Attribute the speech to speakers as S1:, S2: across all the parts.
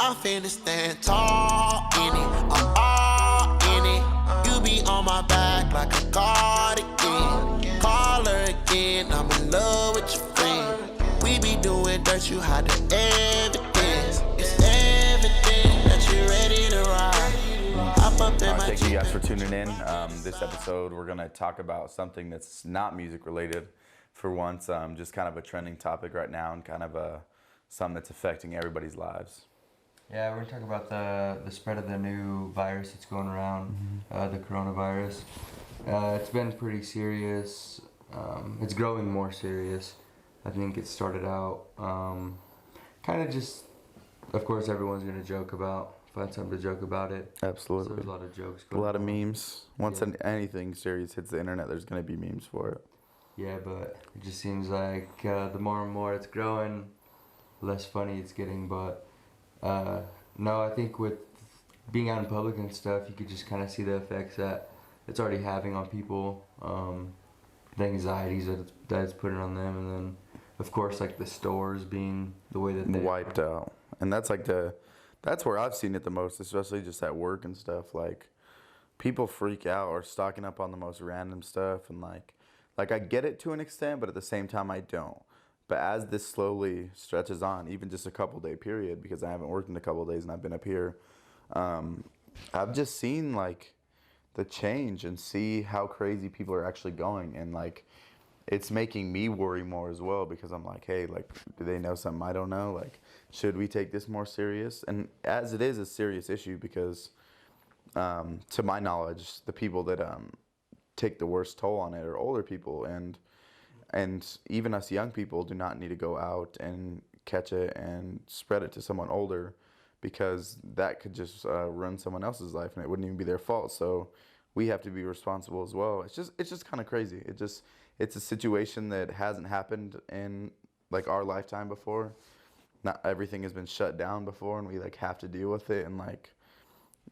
S1: I'm finna stand tall in it, I'm all in it. You be on my back like a cardigan. Call her again, I'm in love with your friend. We be doing dirt, you hide the evidence. It's evident that you're ready to ride. Hop up in my
S2: Thank you
S1: Jeep
S2: guys for
S1: and-
S2: tuning in. This episode, we're going to talk about something that's not music related for once, just kind of a trending topic right now and kind of something that's affecting everybody's lives.
S3: Yeah, we're going to talk about the spread of the new virus that's going around, the coronavirus. It's been pretty serious. It's growing more serious. I think it started out kind of just, of course, everyone's going to find something to joke about it.
S2: Absolutely.
S3: So there's a lot of jokes
S2: A
S3: going
S2: lot of
S3: on.
S2: memes. Once anything serious hits the internet, there's going to be memes for it.
S3: Yeah, but it just seems like the more and more it's growing, less funny it's getting. But no, I think with being out in public and stuff, you could just kind of see the effects that it's already having on people, the anxieties that it's putting on them, and then of course like the stores being the way that they
S2: Wiped out. And that's that's where I've seen it the most, especially just at work and stuff. Like, people freak out or stocking up on the most random stuff, and like I get it to an extent, but at the same time I don't. But as this slowly stretches on, even just a couple day period, because I haven't worked in a couple days and I've been up here, I've just seen like the change and see how crazy people are actually going, and like it's making me worry more as well, because I'm like, hey, like, do they know something I don't know? Like, should we take this more serious? And as it is a serious issue, because to my knowledge, the people that take the worst toll on it are older people, and even us young people do not need to go out and catch it and spread it to someone older, because that could just ruin someone else's life, and it wouldn't even be their fault. So we have to be responsible as well. It's just kind of crazy. It's a situation that hasn't happened in like our lifetime before. Not everything has been shut down before, and we like have to deal with it, and like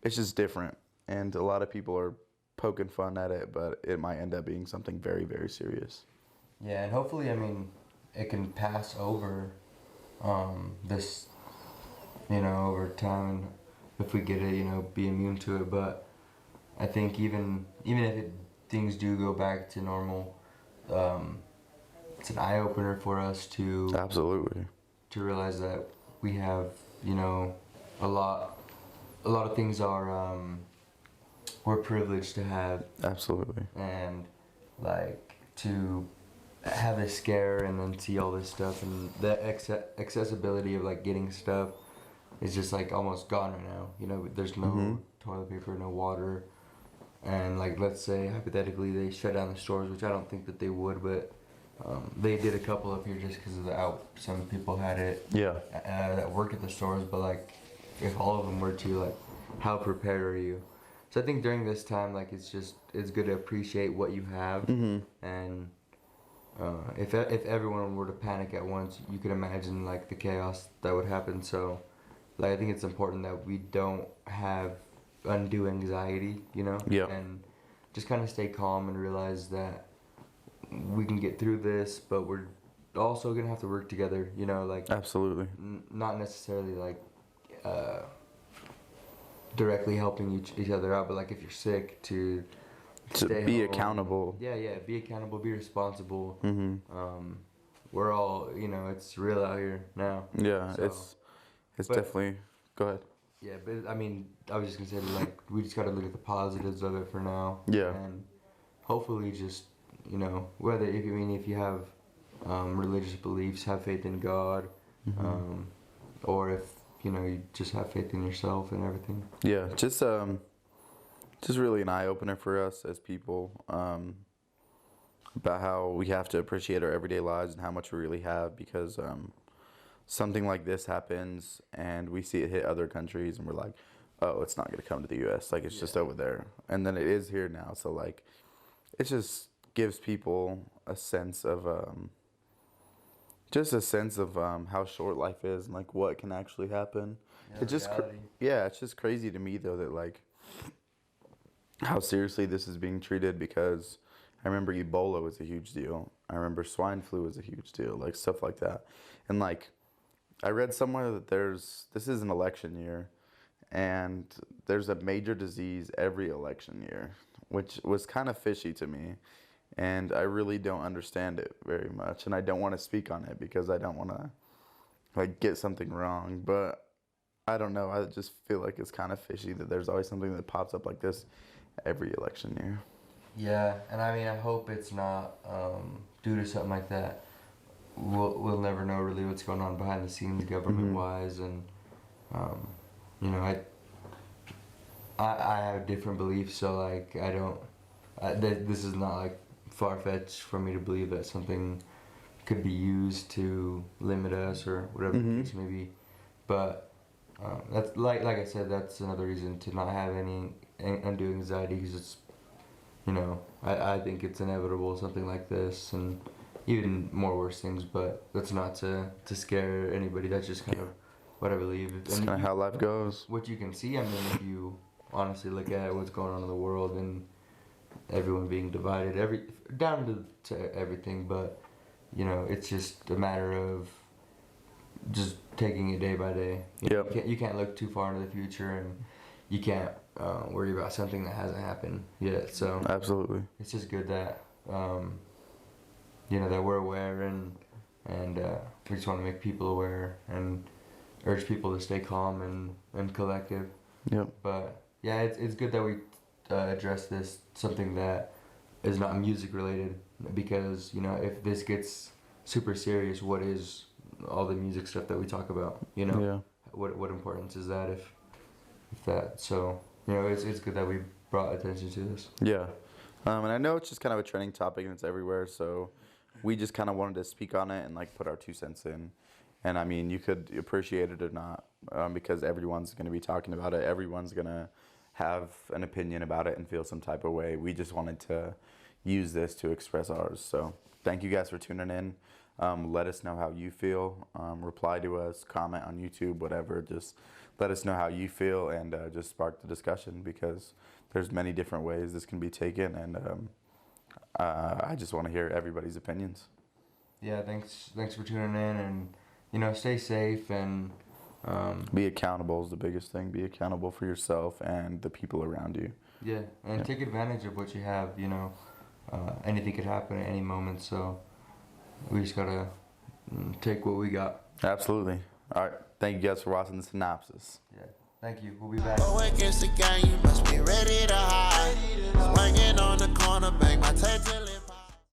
S2: it's just different. And a lot of people are poking fun at it, but it might end up being something very, very serious.
S3: Yeah, and hopefully, I mean, it can pass over this, over time, and if we get it, be immune to it. But I think even if things do go back to normal, it's an eye opener for us to
S2: Absolutely.
S3: to realize that we have, a lot of things are we're privileged to have.
S2: Absolutely.
S3: And like to have this scare and then see all this stuff, and the accessibility of like getting stuff is just like almost gone right now. There's no toilet paper, no water, and like let's say hypothetically they shut down the stores, which I don't think that they would, but they did a couple up here just because of some people had it.
S2: Yeah.
S3: That work at the stores, but like if all of them were to, like, how prepared are you? So I think during this time, like, it's good to appreciate what you have, and if everyone were to panic at once, you could imagine like the chaos that would happen. So, like, I think it's important that we don't have undue anxiety,
S2: Yeah.
S3: and just kind of stay calm and realize that we can get through this, but we're also gonna have to work together, like
S2: Absolutely.
S3: not necessarily like directly helping each other out, but like if you're sick, to stay
S2: be
S3: home.
S2: accountable.
S3: Yeah, be accountable, be responsible.
S2: Mm-hmm.
S3: We're all, it's real out here now.
S2: Yeah,
S3: So,
S2: it's
S3: but-
S2: definitely. Go ahead.
S3: Yeah, but I mean, I was just gonna say, like, we just gotta look at the positives of it for now.
S2: Yeah.
S3: And hopefully, just whether if you have religious beliefs, have faith in God, or if you just have faith in yourself and everything.
S2: Yeah, just really an eye opener for us as people, about how we have to appreciate our everyday lives and how much we really have, because something like this happens and we see it hit other countries and we're like, oh, it's not going to come to the U.S. Like, it's just over there. And then it is here now. So, like, it just gives people a sense of, how short life is and, like, what can actually happen.
S3: Yeah,
S2: It's just, it's just crazy to me, though, that, like, how seriously this is being treated, because I remember Ebola was a huge deal. I remember swine flu was a huge deal, like, stuff like that. And, like, I read somewhere that this is an election year, and there's a major disease every election year, which was kind of fishy to me, and I really don't understand it very much, and I don't want to speak on it because I don't want to like get something wrong, but I don't know. I just feel like it's kind of fishy that there's always something that pops up like this every election year.
S3: Yeah, and I mean, I hope it's not due to something like that. We'll never know really what's going on behind the scenes, government-wise, and you know, I have different beliefs, so like I don't. This is not like far-fetched for me to believe that something could be used to limit us or whatever the case may be, but. That's like I said. That's another reason to not have any undue anxiety, because it's, you know, I think it's inevitable, something like this, and even more worse things. But that's not to scare anybody. That's just kind of what I believe.
S2: It's kind of how life goes.
S3: What you can see, I mean, if you honestly look at what's going on in the world and everyone being divided, down to everything. But you know, it's just a matter of just taking it day by day. You can't look too far into the future, and you can't worry about something that hasn't happened yet. So
S2: Absolutely.
S3: it's just good that you know, that we're aware, and we just want to make people aware and urge people to stay calm and collective.
S2: Yep.
S3: But yeah, it's good that we address this, something that is not music related, because you know, if this gets super serious, what is all the music stuff that we talk about, you know?
S2: Yeah.
S3: What importance is that if that? So, you know, it's good that we brought attention to this.
S2: Yeah. And I know it's just kind of a trending topic and it's everywhere, so we just kind of wanted to speak on it and like put our 2 cents in. And I mean, you could appreciate it or not, because everyone's going to be talking about it. Everyone's going to have an opinion about it and feel some type of way. We just wanted to use this to express ours. So thank you guys for tuning in. Let us know how you feel. Reply to us, comment on YouTube, whatever. Just let us know how you feel, and just spark the discussion, because there's many different ways this can be taken, and I just want to hear everybody's opinions.
S3: Yeah, thanks for tuning in, and you know, stay safe, and
S2: be accountable is the biggest thing. Be accountable for yourself and the people around you.
S3: Yeah, and take advantage of what you have. You know, anything could happen at any moment, so we just gotta take what we got.
S2: Absolutely. All right. Thank you guys for watching the Synopsis.
S3: Yeah. Thank you. We'll be back.
S1: Go against the game, you must be ready to hide. Swinging on the corner, bang my tail till it